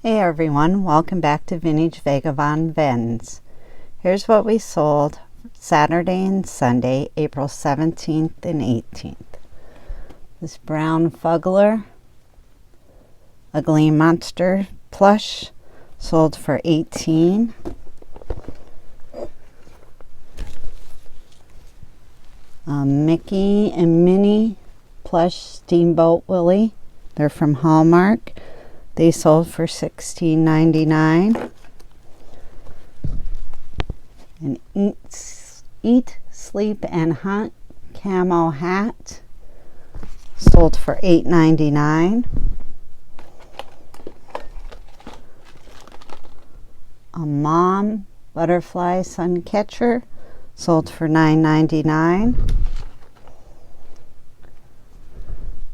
Hey everyone, welcome back to Vintage Vagabond Vends. Here's what we sold Saturday and Sunday, April 17th and 18th. This brown Fuggler, Ugly Monster plush, sold for $18. Mickey and Minnie plush Steamboat Willie, they're from Hallmark. They sold for $16.99. An Eat, Sleep, and Hunt camo hat sold for $8.99. A Mom Butterfly Sun Catcher sold for $9.99.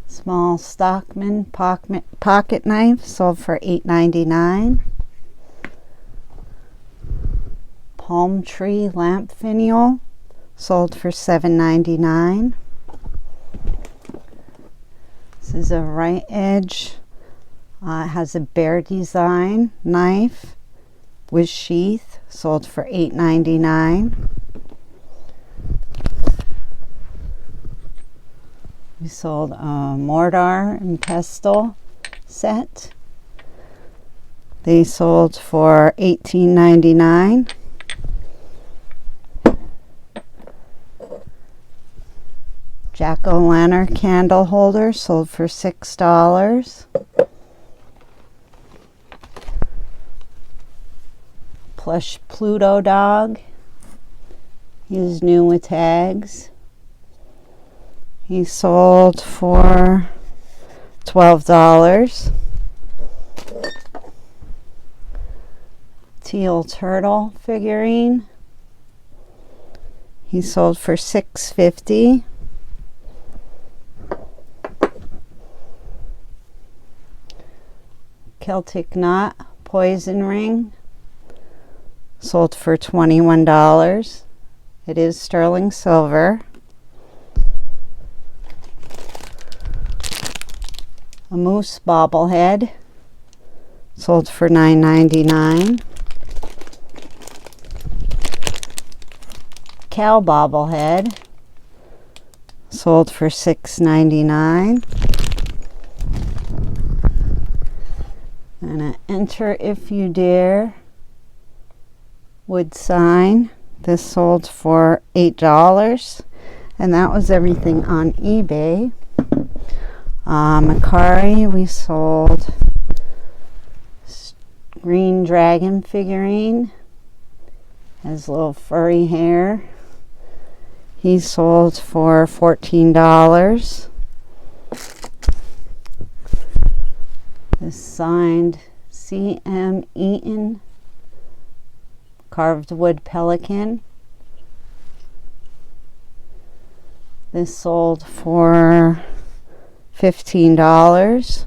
Small Stockman pocket knife sold for $8.99. Palm Tree lamp finial sold for $7.99. This is a right edge. It has a bear design knife with sheath, sold for $8.99. We sold a mortar and pestle set. They sold for $18.99. Jack-o'-lantern candle holder sold for $6. Plush Pluto dog. He's new with tags. He sold for $12. Teal turtle figurine. He sold for $6.50. Celtic knot poison ring sold for $21. It is sterling silver. A moose bobblehead sold for $9.99. Cow bobblehead sold for $6.99. And an Enter If You Dare wood sign. This sold for $8. And that was everything on eBay. Mercari, we sold green dragon figurine. Has little furry hair. He sold for $14. This signed C.M. Eaton carved wood pelican. This sold for $15.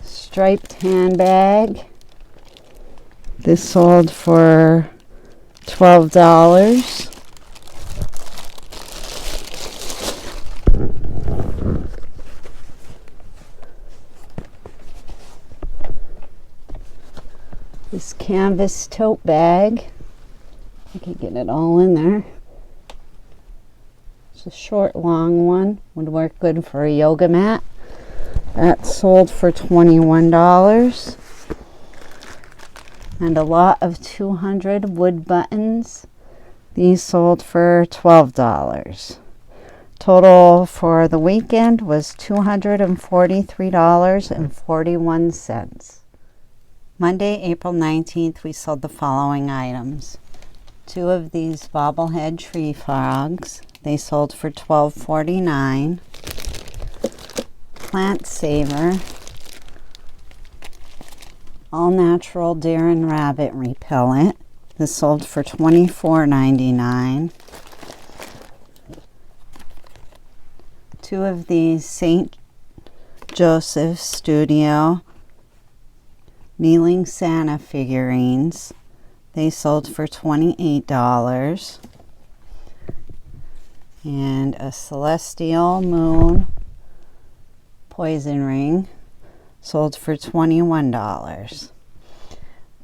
Striped handbag. This sold for $12. This canvas tote bag. I can get it all in there. It's a short, long one. Would work good for a yoga mat. That sold for $21. And a lot of 200 wood buttons. These sold for $12. Total for the weekend was $243.41. Monday, April 19th, we sold the following items. 2 of these bobblehead tree frogs. They sold for $12.49. Plant Saver. All natural deer and rabbit repellent. This sold for $24.99. 2 of these St. Joseph Studio Kneeling Santa figurines. They sold for $28. and a Celestial Moon poison ring sold for $21.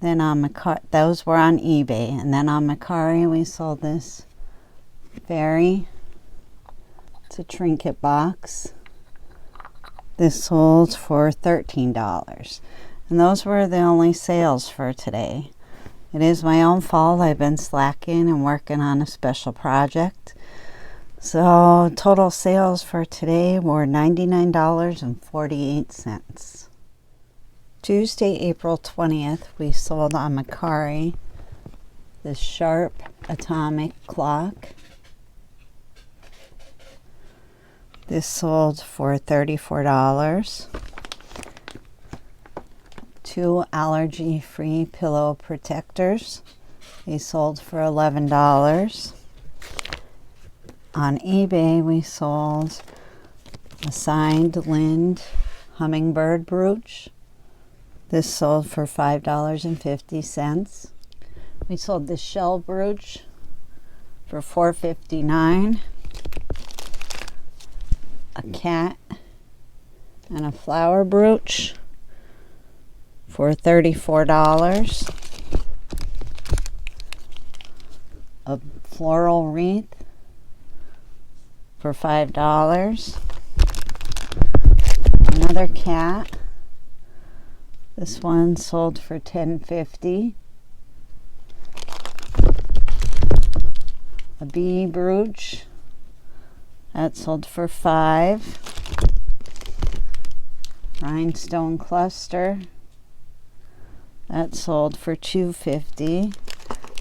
Then on those were on eBay, and then on Mercari we sold this fairy. It's a trinket box. This sold for $13. And those were the only sales for today. It is my own fault. I've been slacking and working on a special project. So total sales for today were $99.48. Tuesday, April 20th, we sold on Mercari this Sharp atomic clock. This sold for $34. 2 allergy-free pillow protectors. They sold for $11. On eBay, we sold a signed Lind hummingbird brooch. This sold for $5.50. We sold this shell brooch for $4.59. A cat and a flower brooch for $34. A floral wreath for $5. Another cat. This one sold for $10.50. A bee brooch. That sold for $5. Rhinestone cluster. That sold for $2.50.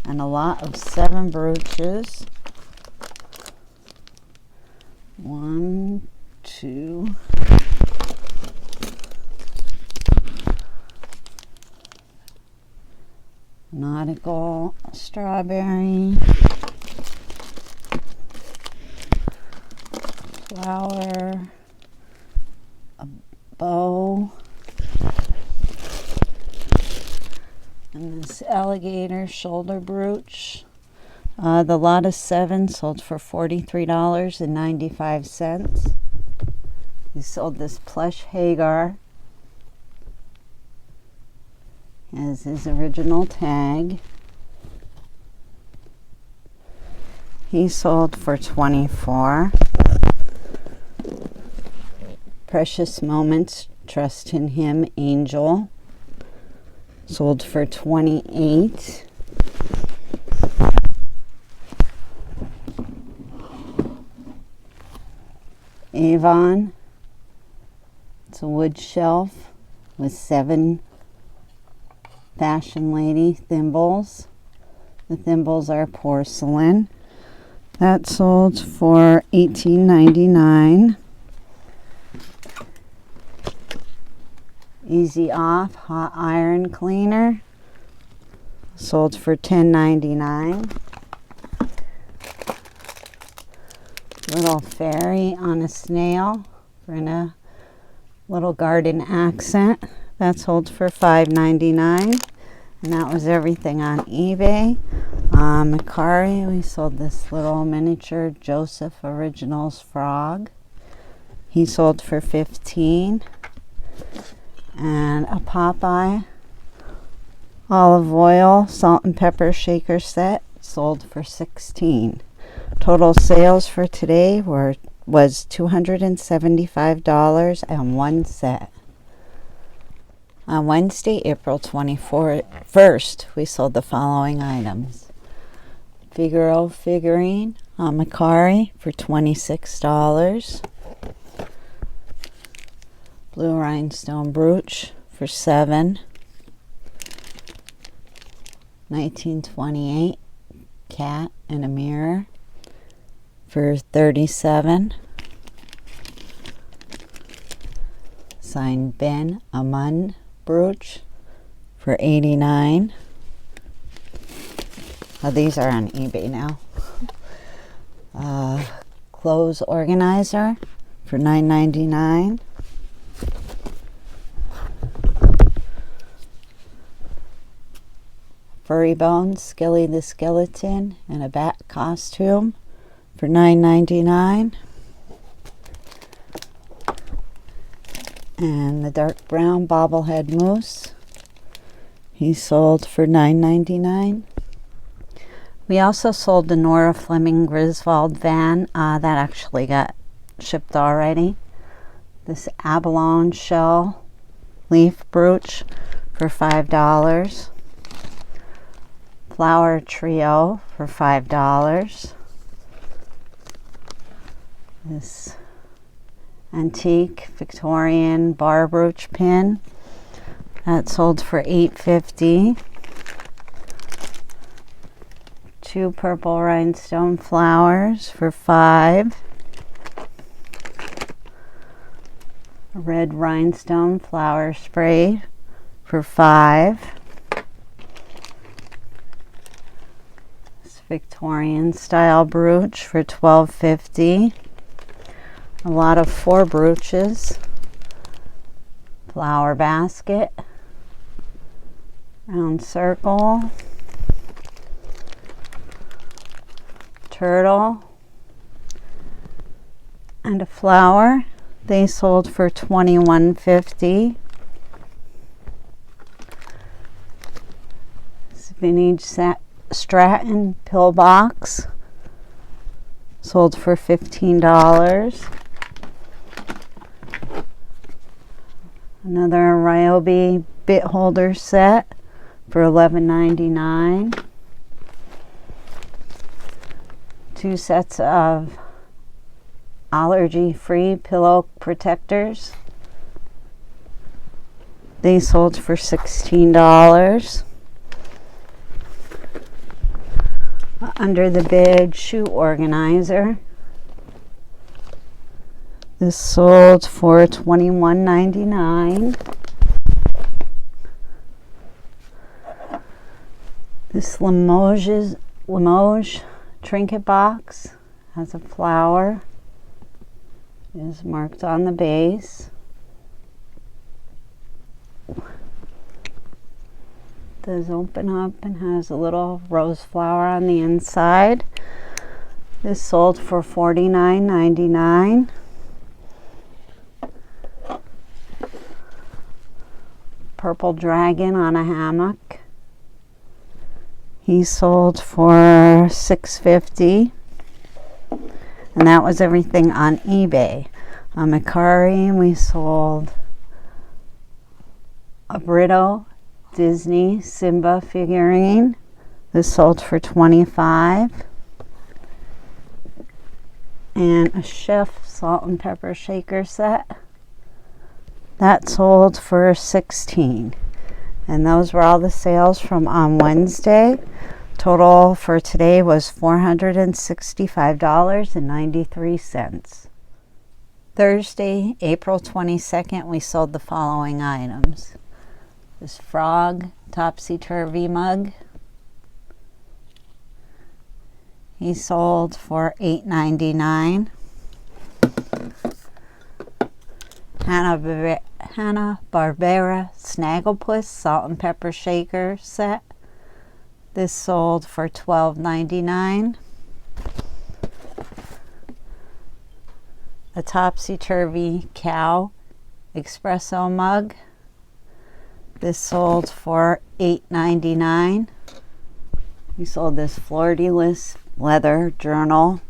And a lot of 7 brooches. 1, 2. Nautical strawberry. Flower. A bow. And this alligator shoulder brooch. The lot of 7 sold for $43.95. We sold this plush Hagar. Has his original tag. He sold for $24. Precious Moments, Trust in Him, Angel. Sold for $28. Avon. It's a wood shelf with 7 Fashion Lady thimbles. The thimbles are porcelain. That sold for $18.99. Easy Off hot iron cleaner sold for $10.99. Little fairy on a snail for a little garden accent. That sold for $5.99. And that was everything on eBay. On Mercari, we sold this little miniature Joseph Originals frog. He sold for $15. And a Popeye olive oil salt and pepper shaker set sold for $16. Total sales for today was $275.01. On Wednesday, April 21st, we sold the following items. Figaro figurine on Mercari for $26. Blue rhinestone brooch for $7. 1928 cat in a mirror for $37. Signed Ben Amun brooch for $89. Oh, these are on eBay now. Clothes organizer for $9.99. Furry Bones, Skilly the Skeleton in a bat costume for $9.99. And the dark brown bobblehead moose, he sold for $9.99. We also sold the Nora Fleming Griswold van. That actually got shipped already. This abalone shell leaf brooch for $5. Flower trio for $5. This antique Victorian bar brooch pin that sold for $8.50. Two purple rhinestone flowers for $5. A red rhinestone flower spray for $5. This Victorian style brooch for $12.50. A lot of 4 brooches. Flower basket. Round circle. Turtle. And a flower. They sold for $21.50. This vintage Stratton pillbox sold for $15. Another Ryobi bit holder set for $11.99. 2 sets of allergy-free pillow protectors. They sold for $16. Under the bed shoe organizer. This sold for $21.99. This Limoges trinket box has a flower. It is marked on the base. Does open up and has a little rose flower on the inside. This sold for $49.99. Purple dragon on a hammock. He sold for $6.50. And that was everything on eBay. On Mercari, we sold a Brito Disney Simba figurine. This sold for $25. And a Chef salt and pepper shaker set. That sold for $16. And those were all the sales from on Wednesday. Total for today was $465.93. Thursday, April 22nd, we sold the following items. This frog topsy-turvy mug. He sold for $8.99. Hanna-Barbera Snagglepuss salt and pepper shaker set. This sold for $12.99. A topsy-turvy cow espresso mug. This sold for $8.99. We sold this Fleur-de-Lis leather journal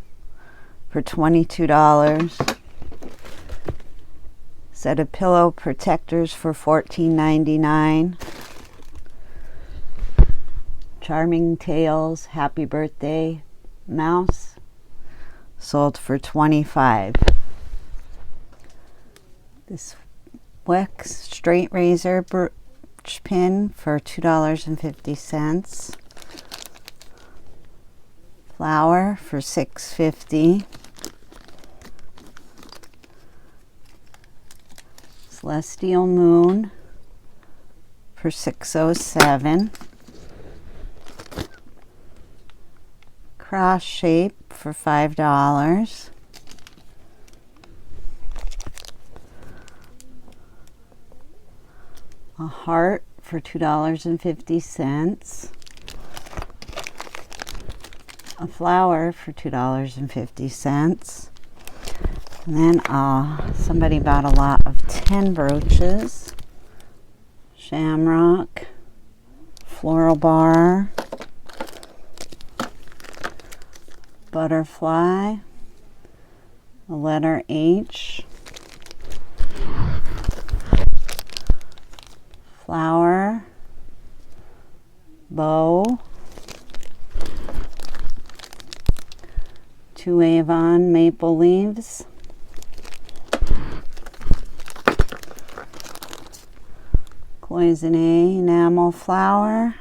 for $22. Set of pillow protectors for $14.99. Charming Tales Happy Birthday mouse sold for $25. This Wex straight razor brooch pin for $2.50. Flower for $6.50. Celestial Moon for $6.07. Cross shape for $5. A heart for $2.50. a flower for $2.50. And then somebody bought a lot of 10 brooches. Shamrock, floral bar, butterfly, the letter H, flower, bow, 2 Avon maple leaves, cloisonne enamel flower,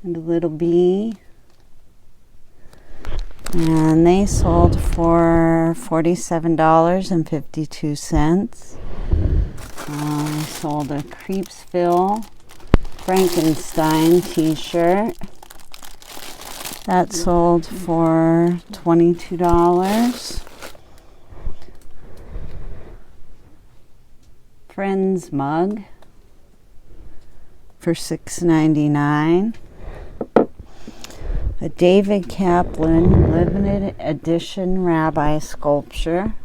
and a little bee. And they sold for $47.52. I sold a Creepsville Frankenstein t-shirt. That sold for $22. Friends mug for $6.99. A David Kaplan limited edition rabbi sculpture.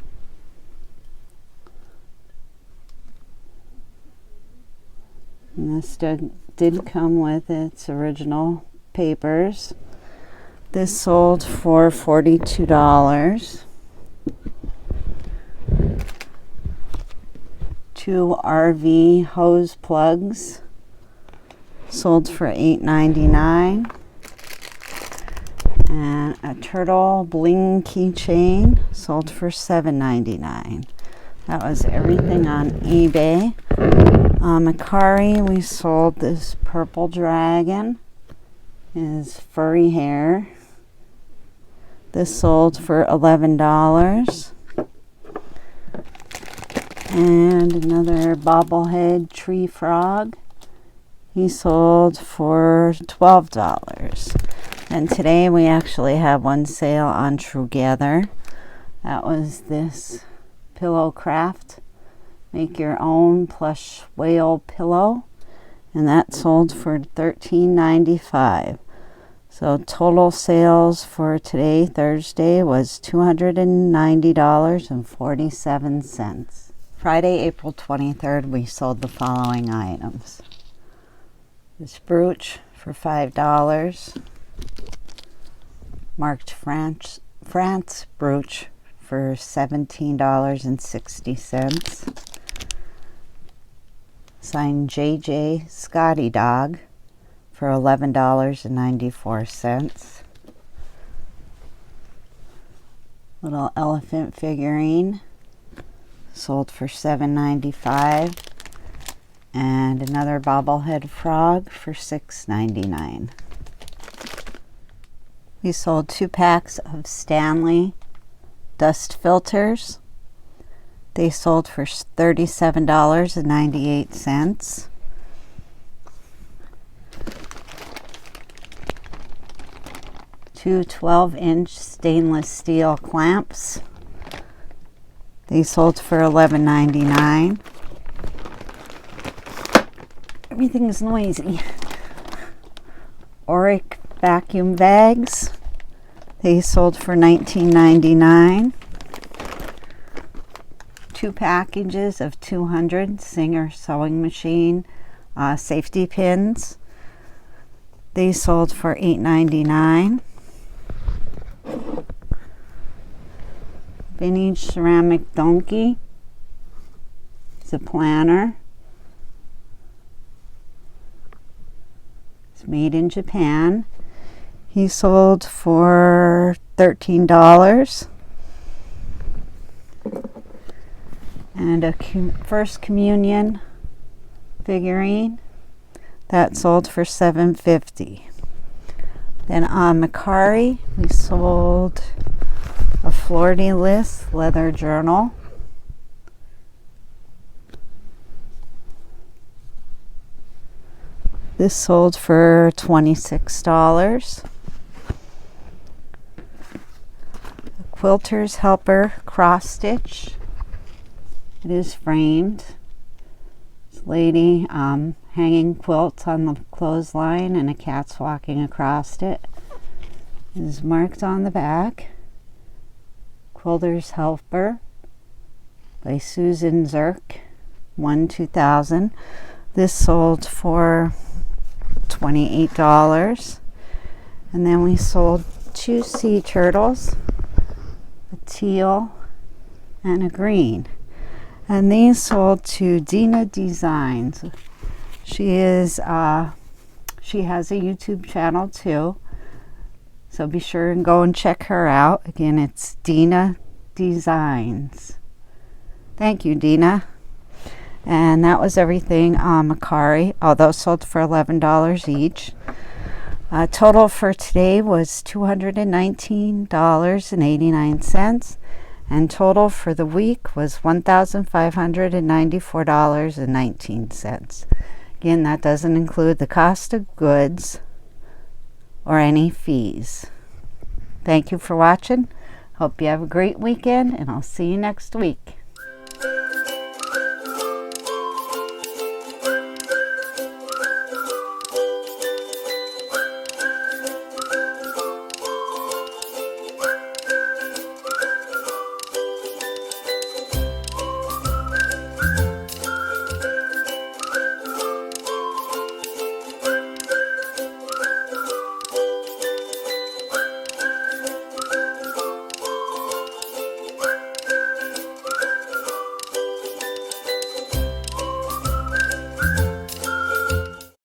And this did come with its original papers. This sold for $42. 2 RV hose plugs sold for $8.99. And a turtle bling keychain sold for $7.99. That was everything on eBay. Mercari, we sold this purple dragon. His furry hair. This sold for $11. And another bobblehead tree frog. He sold for $12. And today we actually have one sale on Together. That was this pillow craft. Make your own plush whale pillow. And that sold for $13.95. So total sales for today, Thursday, was $290.47. Friday, April 23rd, we sold the following items. This brooch for $5. Marked France brooch for $17.60. Signed JJ Scotty Dog for $11.94. Little elephant figurine sold for $7.95. And another bobblehead frog for $6.99. We sold 2 packs of Stanley dust filters. They sold for $37.98. Two 12-inch stainless steel clamps. They sold for $11.99. Everything's noisy. Auric vacuum bags. They sold for $19.99. 2 packages of 200 Singer sewing machine safety pins. They sold for $8.99. Vintage ceramic donkey. It's a planner. It's made in Japan. He sold for $13. And a First Communion figurine that sold for $7.50. Then on Mercari, we sold a Fleur-de-Lis leather journal. This sold for $26. A Quilter's Helper cross stitch. It is framed. This lady hanging quilts on the clothesline and a cat's walking across it. is marked on the back. Quilter's Helper by Susan Zirk, 2000. This sold for $28. And then we sold 2 sea turtles, a teal and a green. And these sold to Dina Designs. She has a YouTube channel too. So be sure and go and check her out. Again, it's Dina Designs. Thank you, Dina. And that was everything on Mercari. All those sold for $11 each. Total for today was $219.89. And total for the week was $1,594.19. Again, that doesn't include the cost of goods or any fees. Thank you for watching. Hope you have a great weekend, and I'll see you next week.